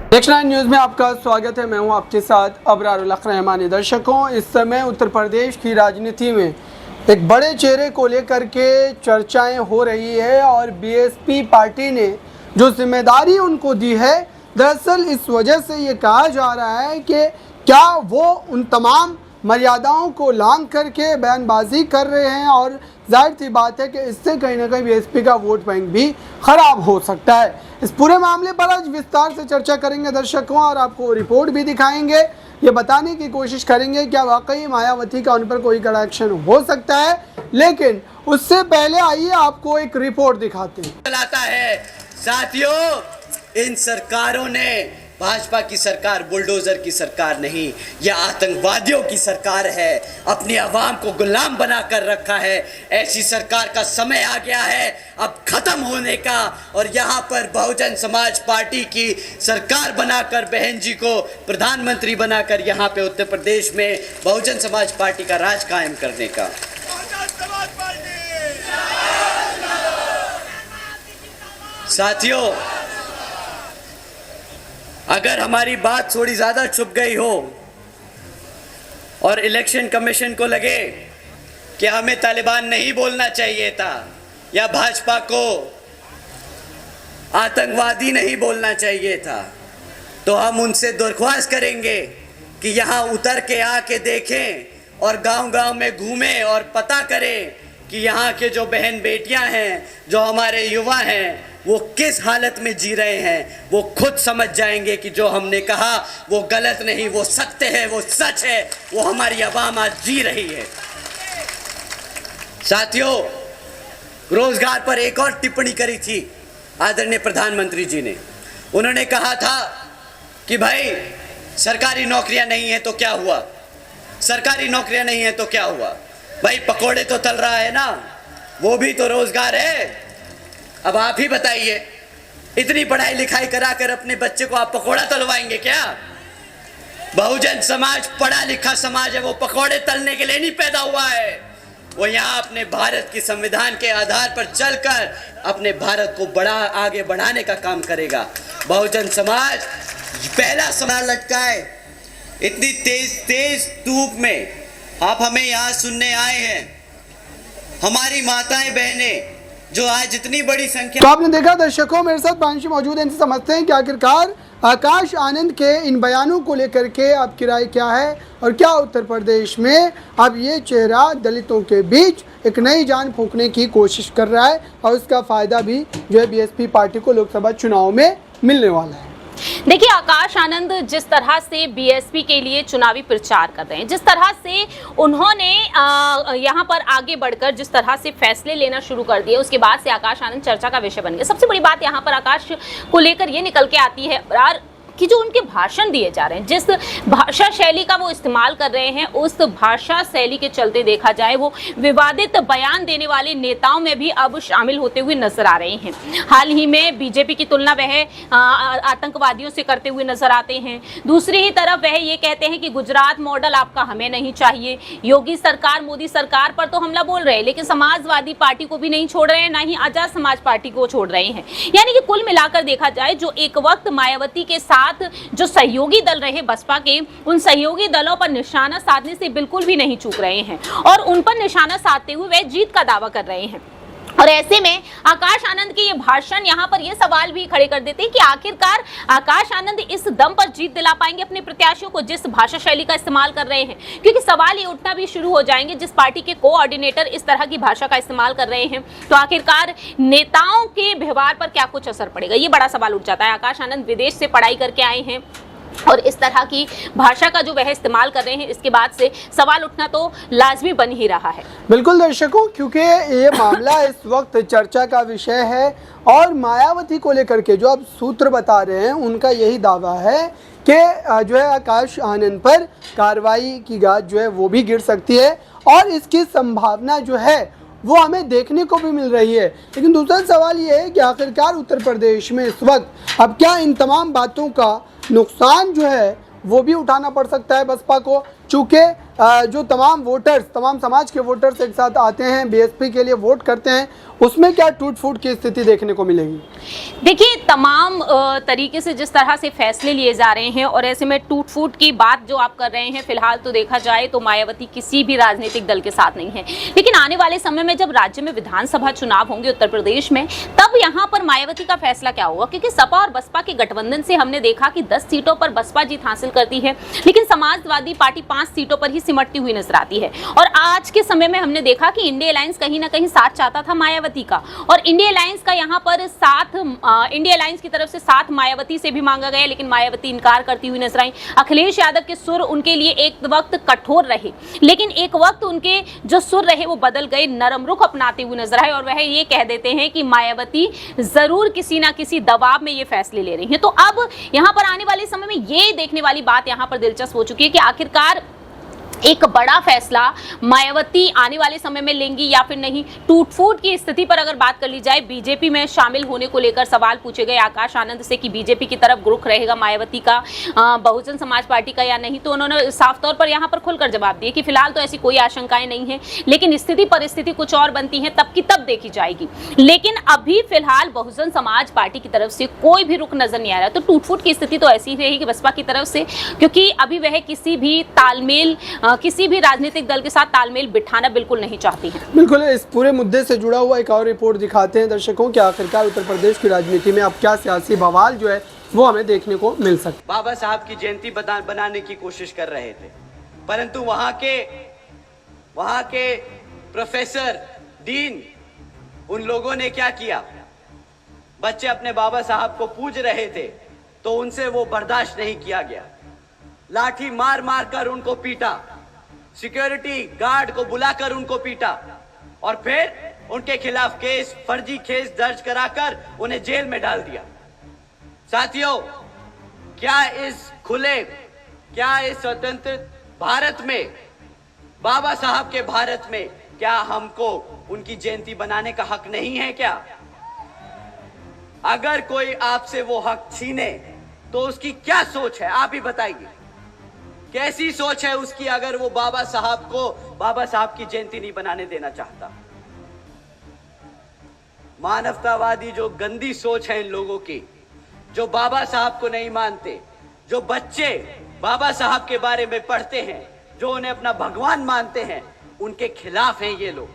Next 9 news में आपका स्वागत है। मैं हूं आपके साथ अबरारुल हक रहमानी। दर्शकों, इस समय उत्तर प्रदेश की राजनीति में एक बड़े चेहरे को लेकर के चर्चाएं हो रही है और बीएसपी पार्टी ने जो जिम्मेदारी उनको दी है, दरअसल इस वजह से ये कहा जा रहा है कि क्या वो उन तमाम मर्यादाओं को लांघ करके बयानबाजी कर रहे हैं और जाहिर सी बात है कि इससे कहीं ना कहीं बीएसपी का वोट बैंक भी खराब हो सकता है। इस पूरे मामले पर आज विस्तार से चर्चा करेंगे दर्शकों, और आपको रिपोर्ट भी दिखाएंगे। ये बताने की कोशिश करेंगे क्या वाकई मायावती का उन पर कोई कड़ा एक्शन हो सकता है, लेकिन उससे पहले आइए आपको एक रिपोर्ट दिखाते हैं। चलाता है साथियों, इन सरकारों ने, भाजपा की सरकार बुलडोजर की सरकार नहीं, यह आतंकवादियों की सरकार है। अपनी आवाम को गुलाम बना कर रखा है। ऐसी सरकार का समय आ गया है अब खत्म होने का, और यहाँ पर बहुजन समाज पार्टी की सरकार बनाकर, बहन जी को प्रधानमंत्री बनाकर यहाँ पे उत्तर प्रदेश में बहुजन समाज पार्टी का राज कायम करने का। साथियों, अगर हमारी बात थोड़ी ज़्यादा छुप गई हो और इलेक्शन कमीशन को लगे कि हमें तालिबान नहीं बोलना चाहिए था या भाजपा को आतंकवादी नहीं बोलना चाहिए था, तो हम उनसे दरख्वास्त करेंगे कि यहाँ उतर के आके देखें और गांव-गांव में घूमें और पता करें कि यहाँ के जो बहन बेटियाँ हैं, जो हमारे युवा हैं, वो किस हालत में जी रहे हैं। वो खुद समझ जाएंगे कि जो हमने कहा वो गलत नहीं, वो सत्य है, वो सच है, वो हमारी आवाम आज जी रही है। साथियों, रोजगार पर एक और टिप्पणी करी थी आदरणीय प्रधानमंत्री जी ने। उन्होंने कहा था कि भाई सरकारी नौकरियां नहीं है तो क्या हुआ, सरकारी नौकरियां नहीं है तो क्या हुआ, भाई पकोड़े तो तल रहा है ना, वो भी तो रोजगार है। अब आप ही बताइए, इतनी पढ़ाई लिखाई करा कर अपने बच्चे को आप पकोड़ा तलवाएंगे क्या? बहुजन समाज पढ़ा लिखा समाज है, वो पकोड़े तलने के लिए नहीं पैदा हुआ है। वो यहाँ अपने भारत की संविधान के आधार पर चलकर अपने भारत को आगे बढ़ाने का काम करेगा। बहुजन समाज पहला सवाल लटकाए, इतनी तेज धूप में आप हमें यहाँ सुनने आए हैं। हमारी माताएं बहनें जो आज इतनी बड़ी संख्या। तो आपने देखा दर्शकों, मेरे साथ पांशी मौजूद हैं, इनसे समझते हैं कि आखिरकार आकाश आनंद के इन बयानों को लेकर के आपकी राय क्या है, और क्या उत्तर प्रदेश में अब ये चेहरा दलितों के बीच एक नई जान फूंकने की कोशिश कर रहा है, और उसका फायदा भी जो है बीएसपी पार्टी को लोकसभा चुनाव में मिलने वाला है। देखिए, आकाश आनंद जिस तरह से बीएसपी के लिए चुनावी प्रचार कर रहे हैं, जिस तरह से उन्होंने यहाँ पर आगे बढ़कर जिस तरह से फैसले लेना शुरू कर दिए, उसके बाद से आकाश आनंद चर्चा का विषय बन गए। सबसे बड़ी बात यहाँ पर आकाश को लेकर ये निकल के आती है कि जो उनके भाषण दिए जा रहे हैं, जिस भाषा शैली का वो इस्तेमाल कर रहे हैं, उस भाषा शैली के चलते देखा जाए वो विवादित बयान देने वाले नेताओं में भी अब शामिल होते हुए नजर आ रहे हैं। हाल ही में बीजेपी की तुलना वह आतंकवादियों से करते हुए नजर आते हैं। दूसरी ही तरफ वह ये कहते हैं कि गुजरात मॉडल आपका हमें नहीं चाहिए। योगी सरकार, मोदी सरकार पर तो हमला बोल रहे हैं, लेकिन समाजवादी पार्टी को भी नहीं छोड़ रहे हैं, ना ही आजाद समाज पार्टी को छोड़ रहे हैं। यानी कि कुल मिलाकर देखा जाए, जो एक वक्त मायावती के साथ जो सहयोगी दल रहे बसपा के, उन सहयोगी दलों पर निशाना साधने से बिल्कुल भी नहीं चूक रहे हैं, और उन पर निशाना साधते हुए वे जीत का दावा कर रहे हैं। और ऐसे में आकाश आनंद के ये भाषण यहाँ पर ये सवाल भी खड़े कर देते हैं कि आखिरकार आकाश आनंद इस दम पर जीत दिला पाएंगे अपने प्रत्याशियों को जिस भाषा शैली का इस्तेमाल कर रहे हैं, क्योंकि सवाल ये उठना भी शुरू हो जाएंगे, जिस पार्टी के कोऑर्डिनेटर इस तरह की भाषा का इस्तेमाल कर रहे हैं, तो आखिरकार नेताओं के व्यवहार पर क्या कुछ असर पड़ेगा, ये बड़ा सवाल उठ जाता है। आकाश आनंद विदेश से पढ़ाई करके आए हैं और इस तरह की भाषा का जो वह इस्तेमाल कर रहे हैं, इसके बाद से सवाल उठना तो लाजमी बन ही रहा है। बिल्कुल दर्शकों, क्योंकि ये मामला इस वक्त चर्चा का विषय है, और मायावती को लेकर के जो अब सूत्र बता रहे हैं, उनका यही दावा है कि जो है आकाश आनंद पर कार्रवाई की गाज जो है वो भी गिर सकती है, और इसकी संभावना जो है वो हमें देखने को भी मिल रही है। लेकिन दूसरा सवाल ये है कि आखिरकार उत्तर प्रदेश में इस वक्त अब क्या इन तमाम बातों का नुकसान जो है वो भी उठाना पड़ सकता है बसपा को, चूँकि जो तमाम वोटर्स, तमाम समाज के वोटर्स एक साथ आते हैं, बीएसपी के लिए वोट करते हैं, उसमें क्या टूट फूट की स्थिति देखने को मिलेगी? देखिए, तमाम तरीके से जिस तरह से फैसले लिए जा रहे हैं और ऐसे में टूट फूट की बात जो आप कर रहे हैं, फिलहाल तो देखा जाए तो मायावती किसी भी राजनीतिक दल के साथ नहीं है। लेकिन आने वाले समय में जब राज्य में विधानसभा चुनाव होंगे उत्तर प्रदेश में, तब यहाँ पर मायावती का फैसला क्या होगा? क्योंकि सपा और बसपा के गठबंधन से हमने देखा कि 10 सीटों पर बसपा जीत हासिल करती है, लेकिन समाजवादी पार्टी 5 सीटों पर ही सिमटती हुई नजर आती है। और आज के समय में हमने देखा कि इंडिया अलायंस कहीं ना कहीं साथ चाहता था मायावती का, और इंडिया अलायंस का यहाँ पर साथ, इंडिया अलायंस की तरफ से साथ मायावती से भी मांगा गया, लेकिन मायावती इनकार करती हुई नजर आई। अखिलेश यादव के सुर उनके लिए एक वक्त कठोर रहे, लेकिन एक वक्त उनके जो सुर रहे वो बदल गए, नरम रुख अपनाते हुए नजर आए, और वह ये कह देते हैं कि मायावती जरूर किसी ना किसी दबाव में ये फैसले ले रही हैं। तो अब यहाँ पर आने वाले समय में ये देखने वाली बात यहाँ पर दिलचस्प हो चुकी है कि आखिरकार एक बड़ा फैसला मायावती आने वाले समय में लेंगी या फिर नहीं। टूट-फूट की स्थिति पर अगर बात कर ली जाए, बीजेपी में शामिल होने को लेकर सवाल पूछे गए आकाश आनंद से कि बीजेपी की तरफ रुख रहेगा मायावती का बहुजन समाज पार्टी का या नहीं, तो उन्होंने साफ तौर पर यहां पर खुलकर जवाब दिया कि फिलहाल तो ऐसी कोई आशंकाएं नहीं है, लेकिन स्थिति परिस्थिति कुछ और बनती है तब की तब देखी जाएगी। लेकिन अभी फिलहाल बहुजन समाज पार्टी की तरफ से कोई भी रुख नजर नहीं आ रहा। तो टूट-फूट की स्थिति तो ऐसी ही रहेगी बसपा की तरफ से, क्योंकि अभी वह किसी भी तालमेल, किसी भी राजनीतिक दल के साथ तालमेल बिठाना बिल्कुल नहीं चाहती हैं। बिल्कुल, इस पूरे मुद्दे से जुड़ा हुआ एक और रिपोर्ट दिखाते हैं दर्शकों कि आखिरकार उत्तर प्रदेश की राजनीति में अब क्या सियासी बवाल जो है वो हमें देखने को मिल सकता। बाबा साहब की जयंती बनाने की कोशिश कर रहे थे, परंतु वहां के प्रोफेसर, डीन, उन लोगों ने क्या किया? बच्चे अपने बाबा साहब को पूज रहे थे तो उनसे वो बर्दाश्त नहीं किया गया, लाठी मार मार कर उनको पीटा, सिक्योरिटी गार्ड को बुलाकर उनको पीटा, और फिर उनके खिलाफ केस, फर्जी केस दर्ज कराकर उन्हें जेल में डाल दिया। साथियों, क्या इस स्वतंत्र भारत में, बाबा साहब के भारत में, क्या हमको उनकी जयंती बनाने का हक नहीं है क्या? अगर कोई आपसे वो हक छीने तो उसकी क्या सोच है, आप ही बताइए। कैसी सोच है उसकी अगर वो बाबा साहब की जयंती नहीं बनाने देना चाहता? मानवतावादी जो गंदी सोच है इन लोगों की, जो बाबा साहब को नहीं मानते, जो बच्चे बाबा साहब के बारे में पढ़ते हैं, जो उन्हें अपना भगवान मानते हैं, उनके खिलाफ हैं ये लोग।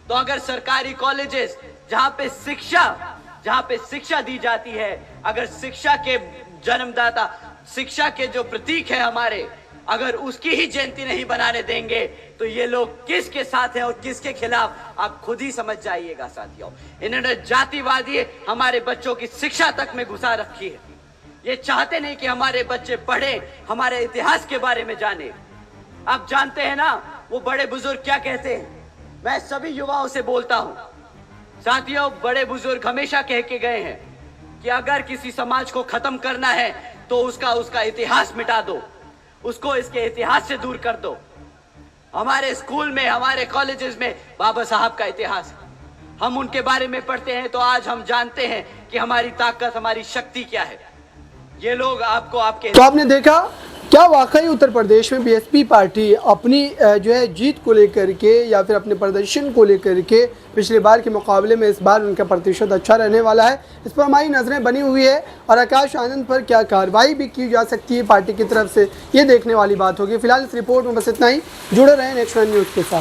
तो अगर सरकारी कॉलेजेस जहां पे शिक्षा दी जाती है, अगर शिक्षा के जन्मदाता, शिक्षा के जो प्रतीक है हमारे, अगर उसकी ही जयंती नहीं बनाने देंगे तो ये लोग किसके साथ हैं और किसके खिलाफ, आप खुद ही समझ जाइएगा साथियों। इन्होंने जातिवादी हमारे बच्चों की शिक्षा तक में घुसा रखी है। ये चाहते नहीं कि हमारे बच्चे पढ़े, हमारे इतिहास के बारे में जाने। आप जानते हैं ना वो बड़े बुजुर्ग क्या कहते हैं? मैं सभी युवाओं से बोलता हूं साथियों, बड़े बुजुर्ग हमेशा कह के गए हैं कि अगर किसी समाज को खत्म करना है तो उसका इतिहास मिटा दो, उसको इसके इतिहास से दूर कर दो। हमारे स्कूल में, हमारे कॉलेजेस में बाबा साहब का इतिहास, हम उनके बारे में पढ़ते हैं तो आज हम जानते हैं कि हमारी ताकत, हमारी शक्ति क्या है। ये लोग तो आपने देखा क्या वाकई उत्तर प्रदेश में बीएसपी पार्टी अपनी जो है जीत को लेकर के या फिर अपने प्रदर्शन को लेकर के पिछली बार के मुकाबले में इस बार उनका प्रतिशत अच्छा रहने वाला है, इस पर हमारी नज़रें बनी हुई है। और आकाश आनंद पर क्या कार्रवाई भी की जा सकती है पार्टी की तरफ से, ये देखने वाली बात होगी। फिलहाल इस रिपोर्ट में बस इतना ही। जुड़े रहें नेक्स्ट वन न्यूज़ के साथ।